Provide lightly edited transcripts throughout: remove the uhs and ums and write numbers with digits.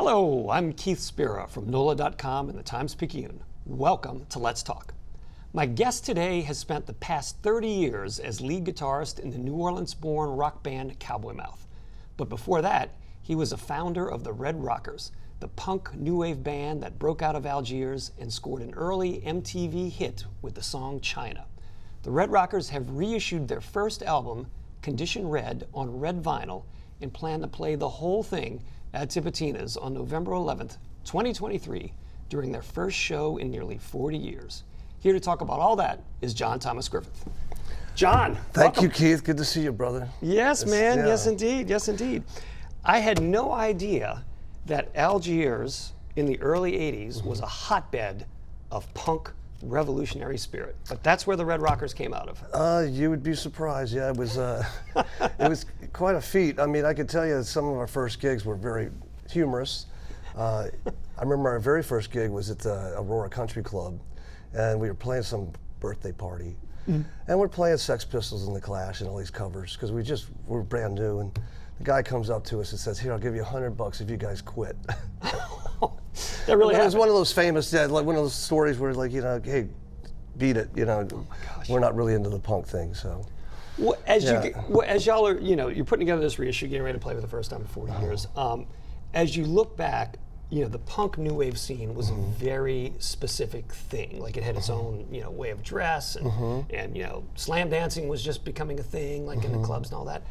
Hello, I'm Keith Spera from NOLA.com and the Times-Picayune. Welcome to Let's Talk. My guest today has spent the past 30 years as lead guitarist in the New Orleans-born rock band Cowboy Mouth. But before that, he was a founder of the Red Rockers, the punk new wave band that broke out of Algiers and scored an early MTV hit with the song China. The Red Rockers have reissued their first album, Condition Red, on red vinyl and plan to play the whole thing at Tipitina's on November 11th, 2023, during their first show in nearly 40 years. Here to talk about all that is John Thomas Griffith. John, Thank welcome. you, Keith. Good to see you, brother. Yes, man. Yeah. Yes, indeed. Yes, indeed. I had no idea that Algiers in the early 80s was a hotbed of punk revolutionary spirit. But that's where the Red Rockers came out of. You would be surprised. Yeah, it was quite a feat. I mean, I could tell you that some of our first gigs were very humorous. I remember our very first gig was at the Aurora Country Club, and we were playing some birthday party. And we're playing Sex Pistols and The Clash and all these covers because we were brand new. And the guy comes up to us and says, "Here, I'll give you $100 if you guys quit." That really It was happened. one of those famous, like one of those stories where, like, hey, beat it. We're not really into the punk thing, so. Well, as y'all are, you're putting together this reissue, getting ready to play for the first time in 40 years. As you look back, the punk new wave scene was a very specific thing. Like it had its own, way of dress, and slam dancing was just becoming a thing, like in the clubs and all that.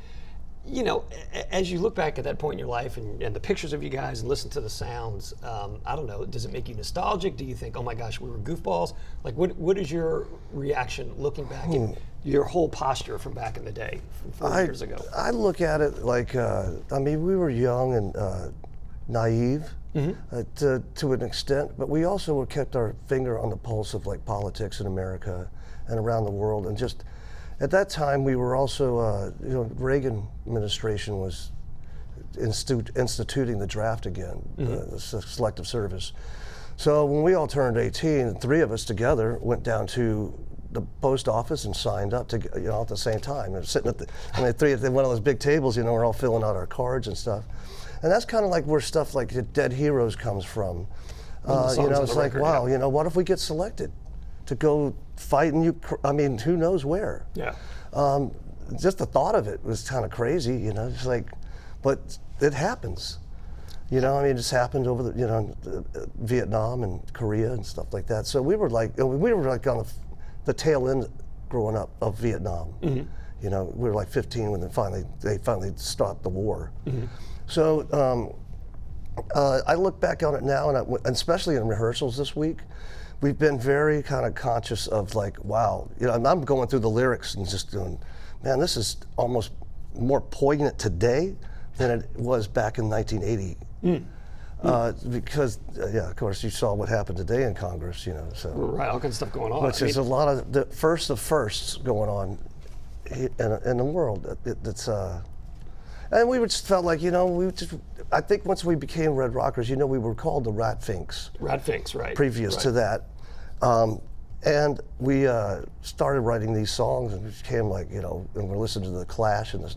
As you look back at that point in your life and the pictures of you guys and listen to the sounds, I don't know, does it make you nostalgic? Do you think, oh my gosh, we were goofballs? Like, what is your reaction looking back at your whole posture from back in the day, from 40 years ago? I look at it like, we were young and naive to an extent, but we also kept our finger on the pulse of like politics in America and around the world, and just at that time, we were also, Reagan administration was instituting the draft again, the selective service. So when we all turned 18, three of us together went down to the post office and signed up to, at the same time. And sitting at three at one of those big tables, we're all filling out our cards and stuff. And that's kind of like where stuff like Dead Heroes comes from. It's like, wow, what if we get selected to go fight in who knows where? Yeah. Just the thought of it was kind of crazy, just like, but it happens. It just happened over Vietnam and Korea and stuff like that. So we were like on the tail end growing up of Vietnam. We were like 15 when they finally stopped the war. So I look back on it now, and especially in rehearsals this week, we've been very kind of conscious of like, wow, I'm going through the lyrics and just doing, man, this is almost more poignant today than it was back in 1980. Because, of course, you saw what happened today in Congress, so. Right, all kinds of stuff going on. Which is a lot of the first of firsts going on in the world. And we just felt like, I think once we became Red Rockers, we were called the Rat Finks. Rat Finks, right. Previous to that. And we started writing these songs, and we became like, and we're listening to The Clash and the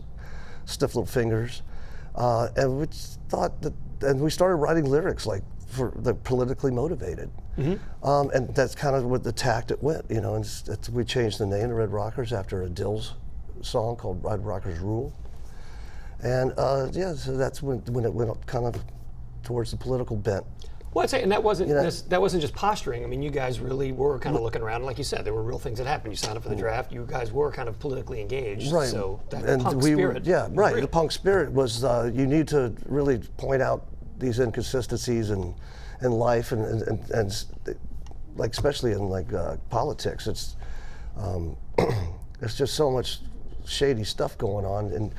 Stiff Little Fingers. And we thought that, and we started writing lyrics like for the politically motivated. And that's kind of what the tact it went, and we changed the name to Red Rockers after a Dills song called Red Rockers Rule. And so that's when it went up kind of towards the political bent. Well, I'd say, and that wasn't just posturing. I mean, you guys really were kind of looking around. Like you said, there were real things that happened. You signed up for the draft. You guys were kind of politically engaged. Right. So that punk spirit. Right. The punk spirit was you need to really point out these inconsistencies in life and like especially in like politics. It's just so much shady stuff going on, and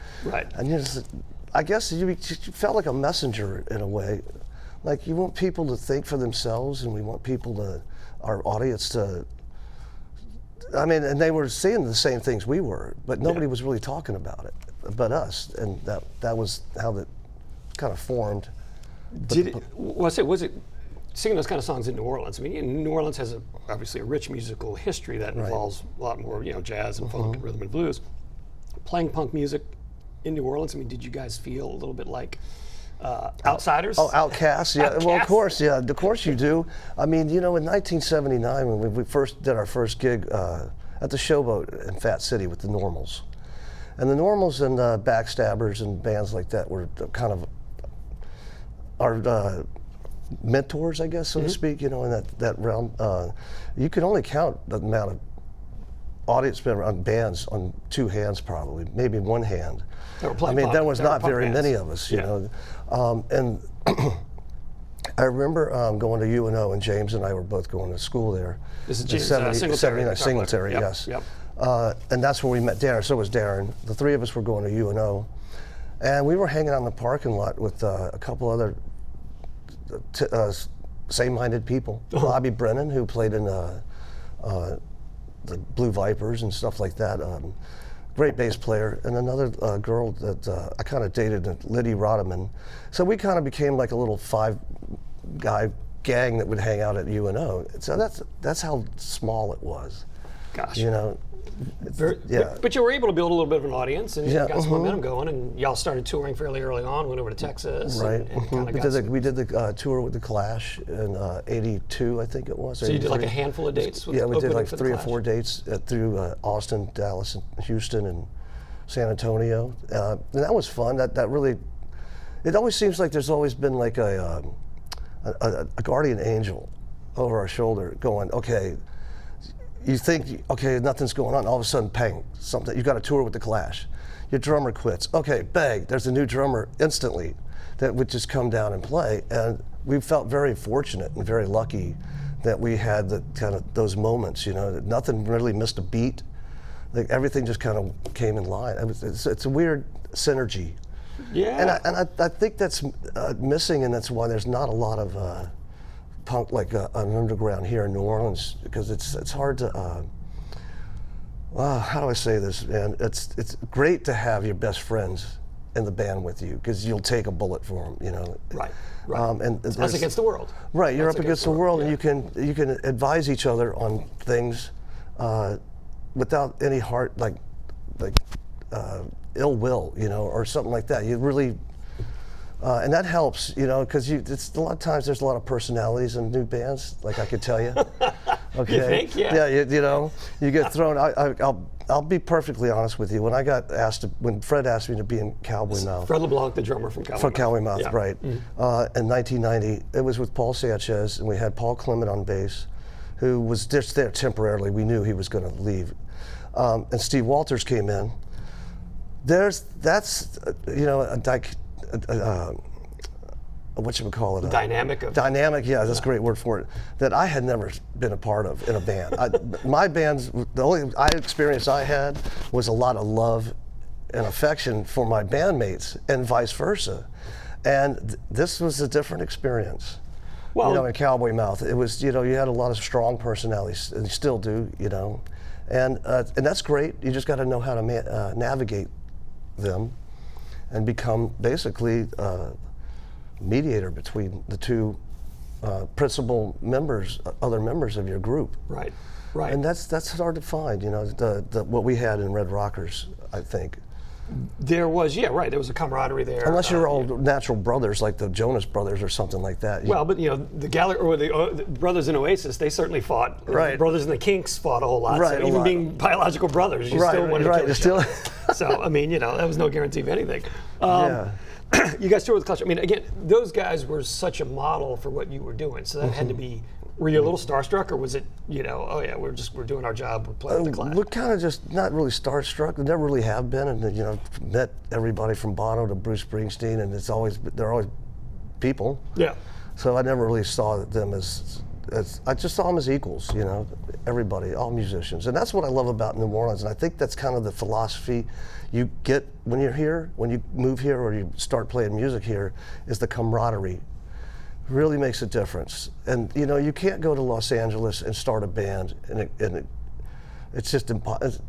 I guess you felt like a messenger in a way. Like you want people to think for themselves, and we want our audience to. And they were seeing the same things we were, but nobody was really talking about it, but us, and that was how that kind of formed. Was it singing those kind of songs in New Orleans? I mean, New Orleans has obviously a rich musical history that involves a lot more, jazz and funk and rhythm and blues. Playing punk music in New Orleans, I mean, did you guys feel a little bit like, outsiders? Oh, outcasts, yeah. Outcasts. Well, of course you do. I mean, in 1979 when we first did our first gig at the Showboat in Fat City with the Normals. And the Normals and Backstabbers and bands like that were kind of our mentors, I guess, so to speak, in that realm. You could only count the amount of audience member on bands on two hands, probably, maybe one hand. I mean, there was not very many of us, you know. And I remember going to UNO, and James and I were both going to school there. This is James Singletary, yes. Yep. And that's where we met Darren. So was Darren. The three of us were going to UNO. And we were hanging out in the parking lot with a couple other same-minded people. Bobby Brennan, who played in the Blue Vipers and stuff like that. Great bass player. And another girl that I kind of dated, Liddy Roddeman. So we kind of became like a little five-guy gang that would hang out at UNO. So that's how small it was. Gosh. But you were able to build a little bit of an audience, and you got some momentum going, and y'all started touring fairly early on, went over to Texas. Right. And we did the tour with the Clash in '82, I think it was. So you did like a handful of dates? Yeah, we did like 3 or 4 dates through Austin, Dallas, and Houston, and San Antonio. And that was fun. That really, it always seems like there's always been like a guardian angel over our shoulder going, okay, you think, okay, nothing's going on, all of a sudden, bang, something, you got a tour with the Clash. Your drummer quits. Okay, bang, there's a new drummer instantly that would just come down and play. And we felt very fortunate and very lucky that we had the kind of those moments, that nothing really missed a beat. Like everything just kind of came in line. It's a weird synergy. Yeah. And I think that's missing, and that's why there's not a lot of punk like an underground here in New Orleans, because it's hard to how do I say this, man? It's great to have your best friends in the band with you, because you'll take a bullet for them, Right. And it's us against the world. Right, you're up against the world, and you can advise each other on things without any heart like ill will, or something like that. You really. And that helps, because it's a lot of times there's a lot of personalities in new bands, like I could tell you. Okay. You think? Yeah. Yeah, you get thrown. I'll be perfectly honest with you. When when Fred asked me to be in Cowboy Mouth. Fred LeBlanc, the drummer from Cowboy Mouth. From Cowboy Mouth, yeah. Right. Mm-hmm. In 1990, it was with Paul Sanchez, and we had Paul Clement on bass, who was just there temporarily. We knew he was going to leave. And Steve Walters came in. Dynamic, yeah, that's a great word for it, that I had never been a part of in a band. My bands, the only experience I had was a lot of love and affection for my bandmates, and vice versa. And this was a different experience. Well, in Cowboy Mouth, it was, you had a lot of strong personalities, and you still do, and that's great. You just got to know how to navigate them and become basically a mediator between the two principal members, other members of your group. Right. And that's hard to find, what we had in Red Rockers, I think. There was, there was a camaraderie there. Unless you're all natural brothers, like the Jonas Brothers or something like that. Well, but the Gallagher or the brothers in Oasis, they certainly fought. Right. The brothers in the Kinks fought a whole lot. Right. So even being biological brothers, you still wanted to kill each other. So I mean, that was no guarantee of anything. You guys toured with Clash. I mean, again, those guys were such a model for what you were doing. So that had to be. Were you a little starstruck, or was it, oh yeah, we're doing our job, we're playing with the Clash? We're kind of just not really starstruck. We never really have been, and met everybody from Bono to Bruce Springsteen, and they're always people. Yeah. So I never really saw them as I just saw them as equals. Everybody, all musicians, and that's what I love about New Orleans, and I think that's kind of the philosophy you get when you're here, when you move here, or you start playing music here, is the camaraderie. Really makes a difference. And you can't go to Los Angeles and start a band, and it's just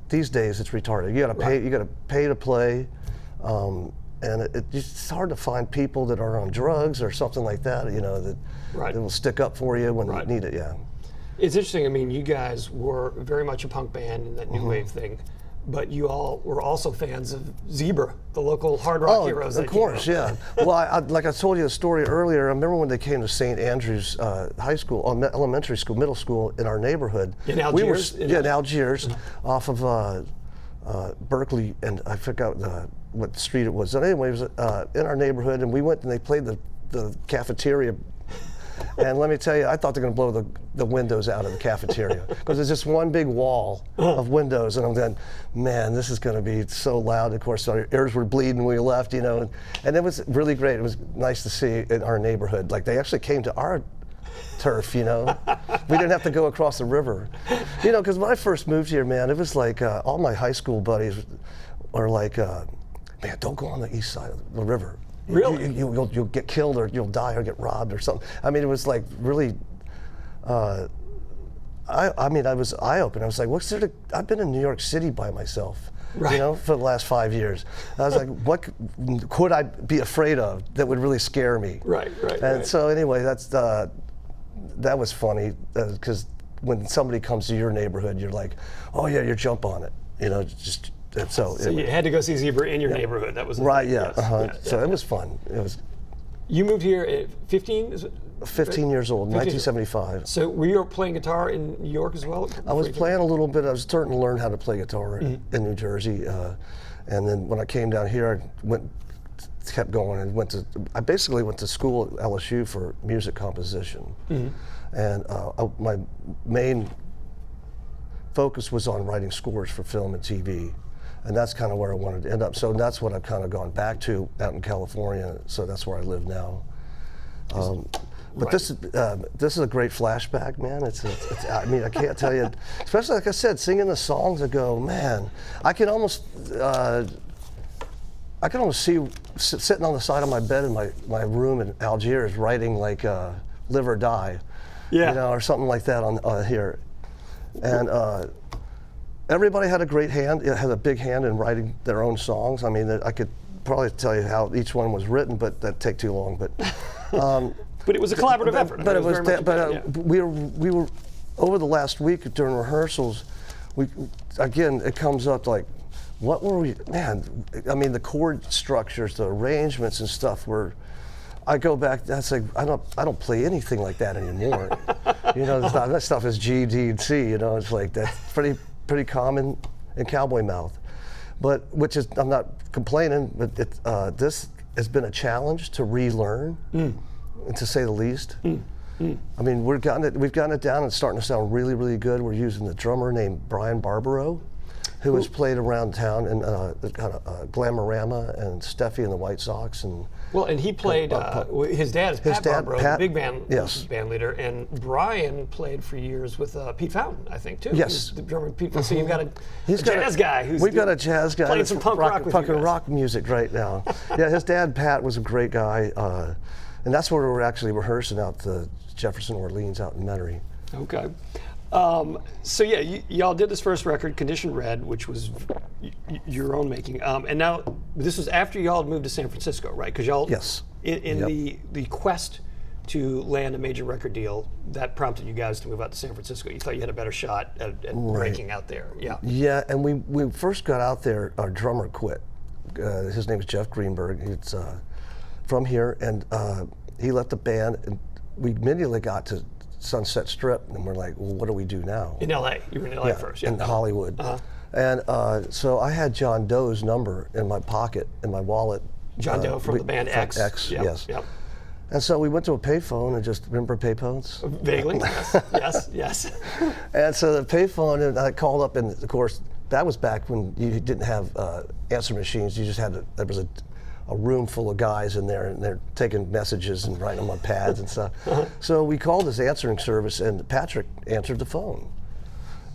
these days it's retarded. You got to pay. You got to pay to play, and it's hard to find people that are on drugs or something like that. That will stick up for you when you need it. Yeah. It's interesting. I mean, you guys were very much a punk band in that new wave thing, but you all were also fans of Zebra, the local hard rock heroes. Of course, yeah. Well, like I told you a story earlier, I remember when they came to St. Andrews High School, elementary school, middle school in our neighborhood. In Algiers? In Algiers, off of Berkeley, and I forgot what street it was. So anyway, it was in our neighborhood, and we went and they played the cafeteria. And let me tell you, I thought they were going to blow the windows out of the cafeteria because it's just one big wall of windows. And I'm going, man, this is going to be so loud. Of course, our ears were bleeding when we left, you know. And it was really great. It was nice to see in our neighborhood. Like, they actually came to our turf, you know. We didn't have to go across the river. You know, because when I first moved here, man, it was like all my high school buddies are like, man, don't go on the east side of the river. Really? You'll get killed, or you'll die, or get robbed, or something. I mean, it was like really. I mean, I was eye-opening. I was like, "What's there to?" I've been in New York City by myself, right, you know, for the last 5 years. I was like, "What could I be afraid of that would really scare me?" Right. And so anyway, that was funny because when somebody comes to your neighborhood, you're like, "Oh yeah, you jump on it," you know, just. So you had to go see Zebra in your neighborhood. That was right. Yeah. Yes. So it was fun. It was. You moved here at 15? Is it? 15 years old, 1975. So were you playing guitar in New York as well? I was playing a little bit. I was starting to learn how to play guitar in New Jersey, and then when I came down here, I kept going and I basically went to school at LSU for music composition, and my main focus was on writing scores for film and TV. And that's kind of where I wanted to end up. So that's what I've kind of gone back to out in California. So that's where I live now. But this is a great flashback, man. It's I mean, I can't tell you, especially like I said, singing the songs. I go, man, I can almost see sitting on the side of my bed in my room in Algiers, writing like "Live or Die," you know, or something like that on here, and. Everybody had a great hand. It had a big hand in writing their own songs. I mean, I could probably tell you how each one was written, but that'd take too long. But but it was a collaborative effort. But we were over the last week during rehearsals. It comes up like, what were we? Man, I mean, the chord structures, the arrangements and stuff were. I go back. That's like I don't play anything like that anymore. You know, that stuff is G, D, and C. You know, it's like that's pretty common in cowboy mouth, but I'm not complaining, but this has been a challenge to relearn, to say the least. I mean, we've gotten it down and it's starting to sound really, really good. We're using the drummer named Brian Barbaro, who has played around town in kind of Glamorama and Steffi and the White Sox and. Well, and he played. His dad is Pat Barbaro, the big band leader, and Brian played for years with Pete Fountain, I think, too. Yes, the drummer Pete. So you've got a jazz guy. We've got a jazz guy playing some punk rock music right now. Yeah, his dad Pat was a great guy, and that's where we're actually rehearsing out to Jefferson, Orleans, out in Metairie. Okay. So yeah, y'all did this first record, Condition Red, which was your own making, and now this was after y'all had moved to San Francisco, right? Because y'all, in the quest to land a major record deal, that prompted you guys to move out to San Francisco. You thought you had a better shot at breaking out there, Yeah, and we first got out there, our drummer quit. His name is Jeff Greenberg. He's from here, and he left the band, and we immediately got to Sunset Strip, and we're like, well, what do we do now? In LA, you were in LA first, in Hollywood. And so I had John Doe's number in my pocket, in my wallet. John Doe from the band X. X, yes. Yep. And so we went to a payphone and just, remember payphones? Vaguely, yes. And so the payphone, and I called up, and of course, that was back when you didn't have answer machines. You just had, there was a room full of guys in there, and they're taking messages and writing them on pads and stuff. So we called this answering service, and Patrick answered the phone.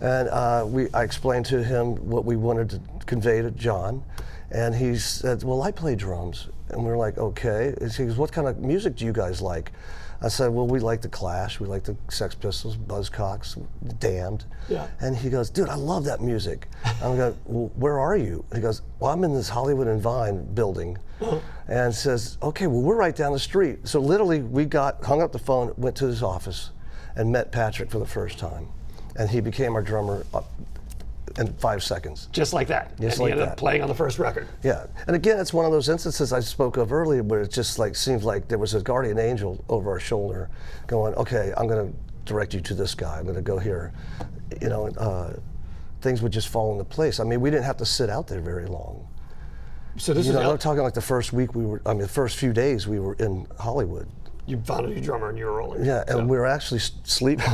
And I explained to him what we wanted to convey to John, and he said, well, I play drums. And we were like, okay. And he goes, what kind of music do you guys like? I said, well, we like the Clash, we like the Sex Pistols, Buzzcocks, Damned. Yeah. And he goes, dude, I love that music. I'm going, well, where are you? He goes, well, I'm in this Hollywood and Vine building. And says, okay, well, we're right down the street. So literally we hung up the phone, went to his office, and met Patrick for the first time. And he became our drummer in 5 seconds. Just like that. Just and like you ended that. up playing on the first record. Yeah, and again, it's one of those instances I spoke of earlier where it just like seems like there was a guardian angel over our shoulder going, okay, I'm going to direct you to this guy, I'm going to go here. You know, things would just fall into place. I mean, we didn't have to sit out there very long. So this is I'm talking like the first week the first few days we were in Hollywood. You found a new drummer and you were rolling. Yeah, and we were actually sleeping.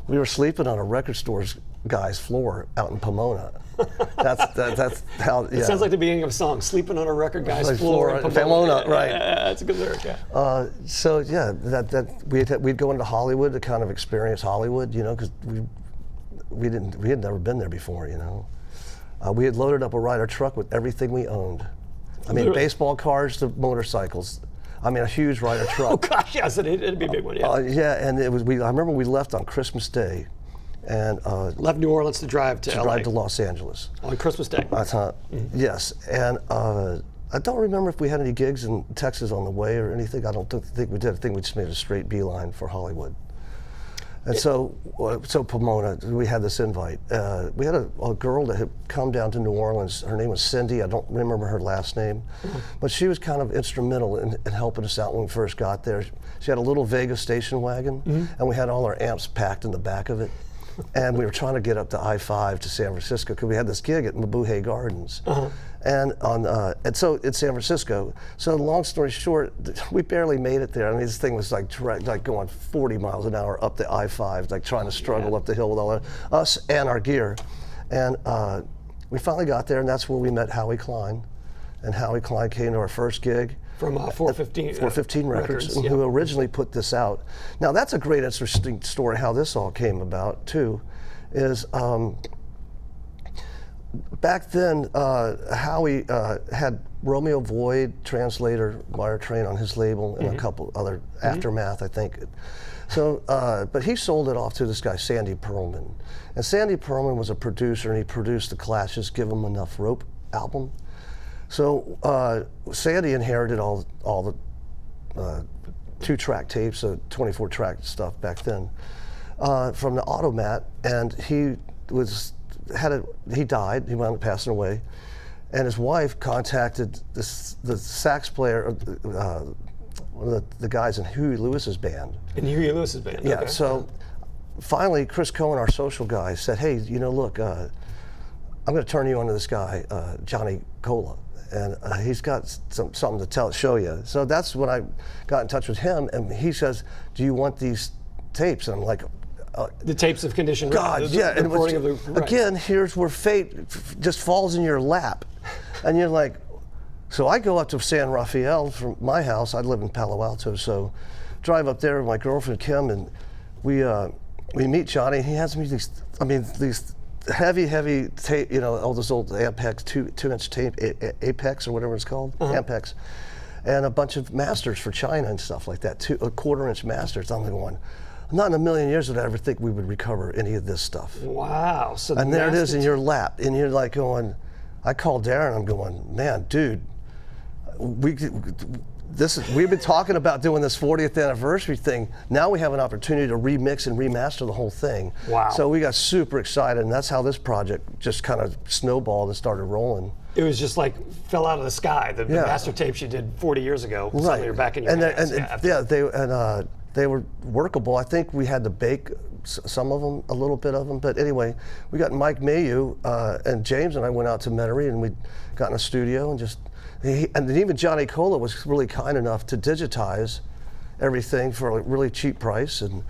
We were sleeping on a record store's guy's floor out in Pomona. That's how. Yeah. It sounds like the beginning of a song. Sleeping on a record guy's floor in Pomona, right? Yeah, that's a good lyric. Yeah. So yeah, we'd go into Hollywood to kind of experience Hollywood, you know, because we had never been there before, you know. We had loaded up a Ryder truck with everything we owned. I mean, baseball cards to motorcycles. I mean, a huge Ryder truck. Oh gosh, yes, it'd be a big one. Yeah. Yeah, and it was. I remember we left on Christmas Day, and left New Orleans to drive to LA. Drive to Los Angeles on Christmas Day. I thought, yes, and I don't remember if we had any gigs in Texas on the way or anything. I don't think we did. I think we just made a straight beeline for Hollywood. And so Pomona, we had this invite. We had a girl that had come down to New Orleans. Her name was Cindy. I don't remember her last name, but she was kind of instrumental in helping us out when we first got there. She had a little Vega station wagon, and we had all our amps packed in the back of it. And we were trying to get up to I-5 to San Francisco because we had this gig at Mabuhay Gardens. And so in San Francisco. So long story short, we barely made it there. I mean, this thing was like going 40 miles an hour up the I-5, like trying to struggle up the hill with all us and our gear. And we finally got there, and that's where we met Howie Klein. And Howie Klein came to our first gig. From 415 Records, who originally put this out. Now that's a great interesting story how this all came about too, is back then Howie had Romeo Void, Translator, Wire Train on his label, and a couple other Aftermath, I think. So, but he sold it off to this guy, Sandy Pearlman. And Sandy Pearlman was a producer, and he produced the Clash's Give 'Em Enough Rope album. So Sandy inherited all the 2-track tapes, 24-track stuff back then, from the Automat, and he died. He wound up passing away, and his wife contacted the sax player, one of the guys in Huey Lewis's band. In Huey Lewis's band. Yeah. Okay. So finally, Chris Cohen, our social guy, said, "Hey, you know, look, I'm going to turn you on to this guy, Johnny Cola. And he's got something to show you." So that's when I got in touch with him, and he says, "Do you want these tapes?" And I'm like, the tapes of Condition. God, yeah. The recording of the, again, here's where fate just falls in your lap, and you're like, so I go up to San Rafael from my house. I live in Palo Alto, so drive up there with my girlfriend Kim, and we meet Johnny. And he has me these heavy tape, you know, all those old Ampex 2-inch tape, Apex or whatever it's called, Ampex, and a bunch of masters for China and stuff like that, 1/4-inch masters. I'm going, not in a million years would I ever think we would recover any of this stuff. Wow. So and there it is in your lap, and you're like going, I called Darren, I'm going, man, dude, we've been talking about doing this 40th anniversary thing. Now we have an opportunity to remix and remaster the whole thing. Wow. So we got super excited, and that's how this project just kind of snowballed and started rolling. It was just like fell out of the sky. The master tapes you did 40 years ago, suddenly you're back in your hands. They were workable. I think we had to bake some of them, a little bit of them. But anyway, we got Mike Mayu and James and I went out to Metairie, and we got in a studio and and even Johnny Cola was really kind enough to digitize everything for a really cheap price. And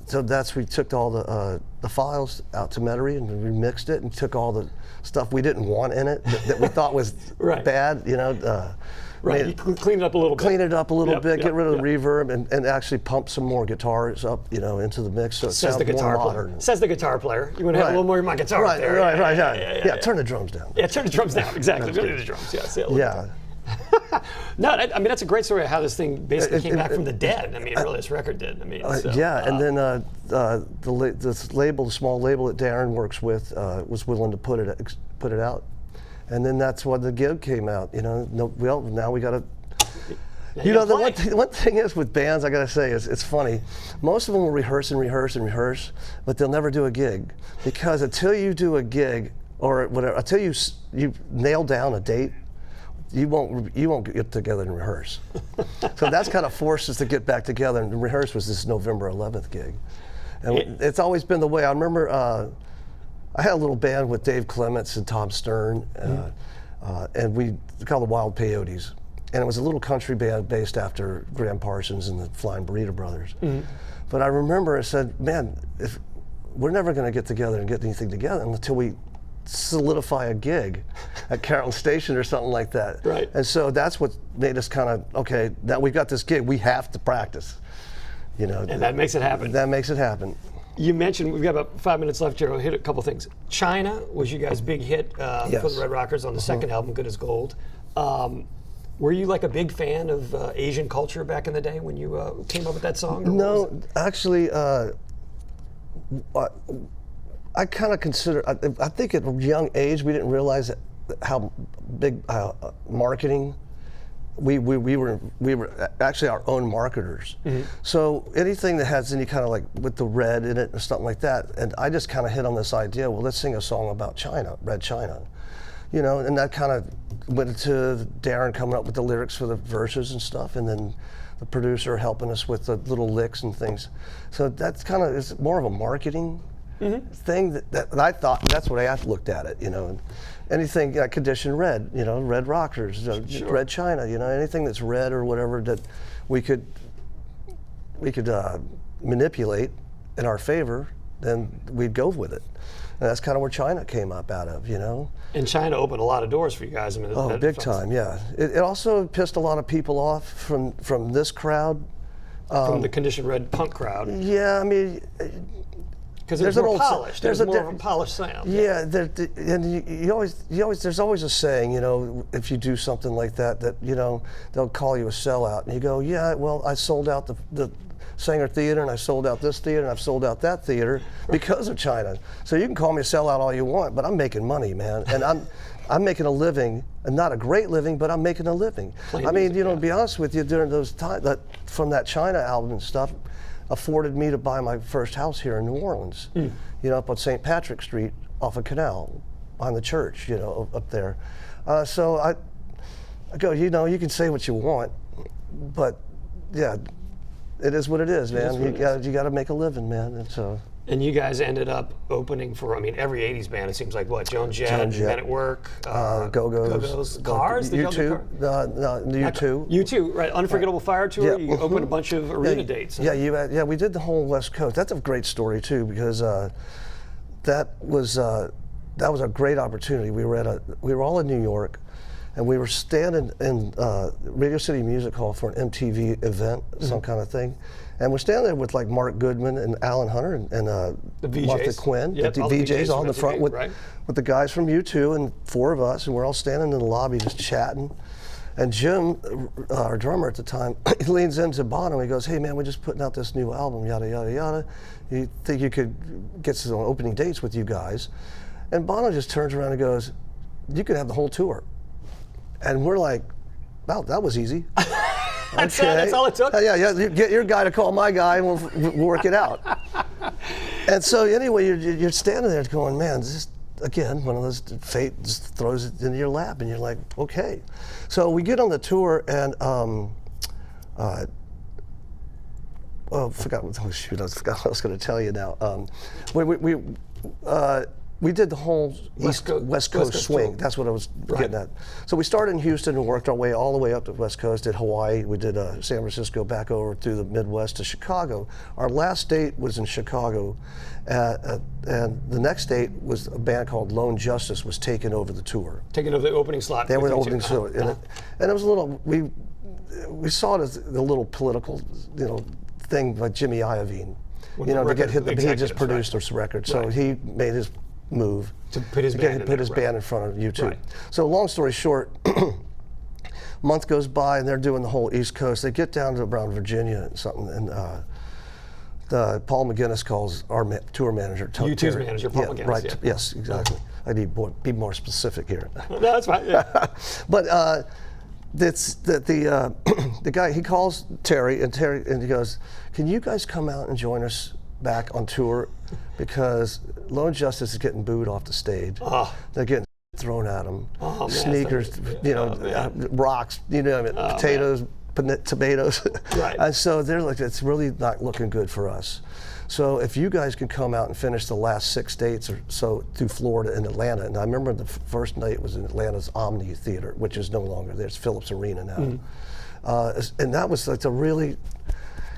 so we took all the files out to Metairie and we remixed it and took all the stuff we didn't want in it that we thought was bad, you know. Right, you clean it up a little bit. Clean it up a little bit, get rid of the reverb, and actually pump some more guitars up, you know, into the mix so it sounds more modern. Says the guitar player. You want to have a little more of my guitar up there. Yeah, turn the drums down. Yeah, turn the drums down, exactly. Really the drums, yeah. No, I mean, that's a great story of how this thing basically came back from the dead. I mean, really, this record did. I mean, and then the small label that Darren works with was willing to put it out. And then that's when the gig came out, you know. Now we got to Now You know, gotta the play. one thing is with bands, I gotta say, is it's funny. Most of them will rehearse and rehearse and rehearse, but they'll never do a gig because until you do a gig or whatever, until you nail down a date, you won't get together and rehearse. So that's kind of forced us to get back together and rehearse. Was this November 11th gig, and it's always been the way. I remember I had a little band with Dave Clements and Tom Stern, and we called the Wild Peyotes. And it was a little country band based after Graham Parsons and the Flying Burrito Brothers. But I remember I said, man, if we're never going to get together and get anything together until we solidify a gig at Carrollton Station or something like that. Right. And so that's what made us kind of, okay, now we've got this gig, we have to practice. You know, And that makes it happen. That makes it happen. You mentioned, we've got about 5 minutes left here. I'll hit a couple things. China was you guys' big hit for Yes. the Red Rockers on the second album, Good as Gold. Were you like a big fan of Asian culture back in the day when you came up with that song? Or what was No, it? actually, I kind of consider, I think at a young age, we didn't realize how big marketing, we were actually our own marketers. So anything that has any kind of like with the red in it or something like that, and I just kind of hit on this idea, well, let's sing a song about China, Red China. You know, and that kind of went to Darren coming up with the lyrics for the verses and stuff, and then the producer helping us with the little licks and things. So that's kind of, it's more of a marketing thing that I thought, that's what I looked at it, you know. And anything, Condition Red, you know, Red Rockers, Sure. Red China, you know, anything that's red or whatever that we could manipulate in our favor, then we'd go with it. And that's kind of where China came up out of, you know. And China opened a lot of doors for you guys. I mean, Oh, big time, yeah. It also pissed a lot of people off from this crowd. From the Condition Red punk crowd. Yeah, I mean, Because it was there's an more old- polished. there's There's a more of a di- polished sound. yeah, and you always, there's always a saying, you know, if you do something like that, you know, they'll call you a sellout. And you go, yeah, well, I sold out the Sanger Theater, and I sold out this theater, and I've sold out that theater because of China. So you can call me a sellout all you want, but I'm making money, man. And I'm making a living, and not a great living, but I'm making a living. Playing I mean, music, you know, yeah. to be honest with you, during those times, from that China album and stuff, afforded me to buy my first house here in New Orleans, you know, up on St. Patrick Street off a canal behind the church, you know, up there. So I go, you know, you can say what you want, but yeah, it is what it is, man. You got to make a living, man. And so. And you guys ended up opening for, I mean, every 80s band, it seems like, what, Joan Jett, Joan Jett. Men at Work, Go-Go's. Cars? Did y'all do U2. Cars? No, U2. U2, right, Unforgettable Fire Tour, Yeah. you opened a bunch of arena dates. Yeah, yeah, we did the whole West Coast. That's a great story too, because that was a great opportunity. We were all in New York, and we were standing in Radio City Music Hall for an MTV event, some kind of thing. And we're standing there with like Mark Goodman and Alan Hunter and The VJs. Martha Quinn, Yep, the all the VJs VJs all in the from front MTV, with right. the guys from U2 and 4 of us, and we're all standing in the lobby just chatting. And Jim, our drummer at the time, he leans into Bono and he goes, "Hey man, we're just putting out this new album, yada yada yada. You think you could get some opening dates with you guys?" And Bono just turns around and goes, "You could have the whole tour." And we're like, "Wow, that was easy." That's all it took? Yeah, you get your guy to call my guy and we'll work it out. And so anyway, you're standing there going, man, this is, again, one of those, fate just throws it into your lap and you're like, okay. So we get on the tour and, I forgot what I was going to tell you now. We did the whole West Coast swing. tour. That's what I was Right. getting at. So we started in Houston and worked our way all the way up to the West Coast, did Hawaii, we did San Francisco, back over through the Midwest to Chicago. Our last date was in Chicago, and the next date was a band called Lone Justice was taking over the tour. Taking over the opening slot. They were with the you opening two. show, and it was a little, we saw it as a little political, you know, thing by Jimmy Iovine, With you the know, to get hit. record He had just executives, produced right. this record, so Right. he made his move To put his to band in put there, his right. band in front of U2. Right. So long story short, month goes by and they're doing the whole East Coast. They get down to around Virginia and something, and Paul McGinnis calls our tour manager. U2's Terry. manager, Paul McGinnis, Right. yeah. Yes, exactly. I need to be more specific here. No, that's fine. Yeah. But the guy, he calls Terry and he goes, "Can you guys come out and join us back on tour? Because Lone Justice is getting booed off the stage. They're getting thrown at them. Sneakers, rocks, potatoes, tomatoes." Right. And so they're like, "It's really not looking good for us. So if you guys can come out and finish the last 6 dates or so through Florida and Atlanta," and I remember the first night was in Atlanta's Omni Theater, which is no longer there. It's Phillips Arena now. And that was like a really,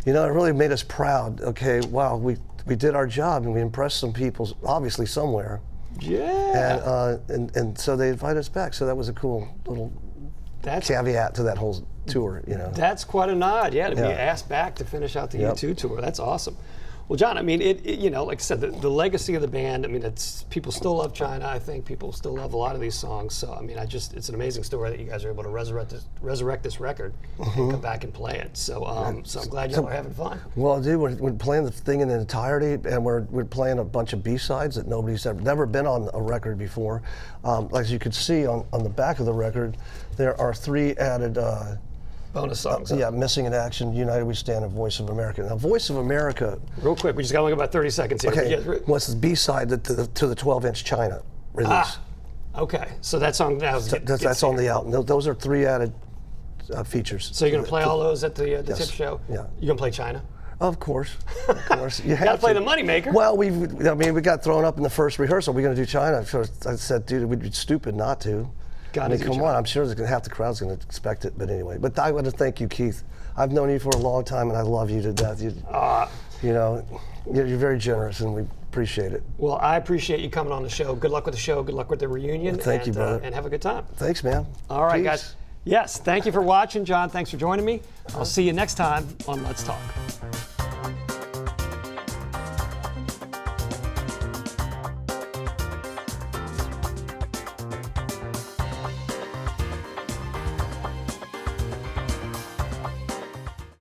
it really made us proud. Okay, wow, we did our job and we impressed some people, obviously somewhere. Yeah. And so they invited us back. So that was a cool little caveat to that whole tour. That's quite a nod, to be asked back to finish out the U2 tour. That's awesome. Well, John, I mean, like I said, the legacy of the band, I mean, it's people still love China. I think people still love a lot of these songs. So, I mean, it's an amazing story that you guys are able to resurrect this record and come back and play it. So, so I'm glad y'all are having fun. Well, dude, we're playing the thing in entirety, and we're playing a bunch of B-sides that nobody's never been on a record before. As you could see on the back of the record, there are 3 added bonus songs. Missing in Action, United We Stand, and Voice of America. Now, Voice of America. Real quick, we just got only about 30 seconds here. Okay, what's the B-side to the 12-inch China release? Okay, so that song that's on the album. Those are 3 added features. So you're going to play all those at the yes. Tip Show? Yeah. You're going to play China? Of course. You got to play the moneymaker. Well, we got thrown up in the first rehearsal. We're going to do China. So I said, dude, we'd be stupid not to. Come on, I'm sure half the crowd's going to expect it, but anyway. But I want to thank you, Keith. I've known you for a long time, and I love you to death. You're very generous, and we appreciate it. Well, I appreciate you coming on the show. Good luck with the show. Good luck with the reunion. Thank you, brother. And have a good time. Thanks, man. All right, Peace. guys. Yes, thank you for watching. John, thanks for joining me. I'll see you next time on Let's Talk.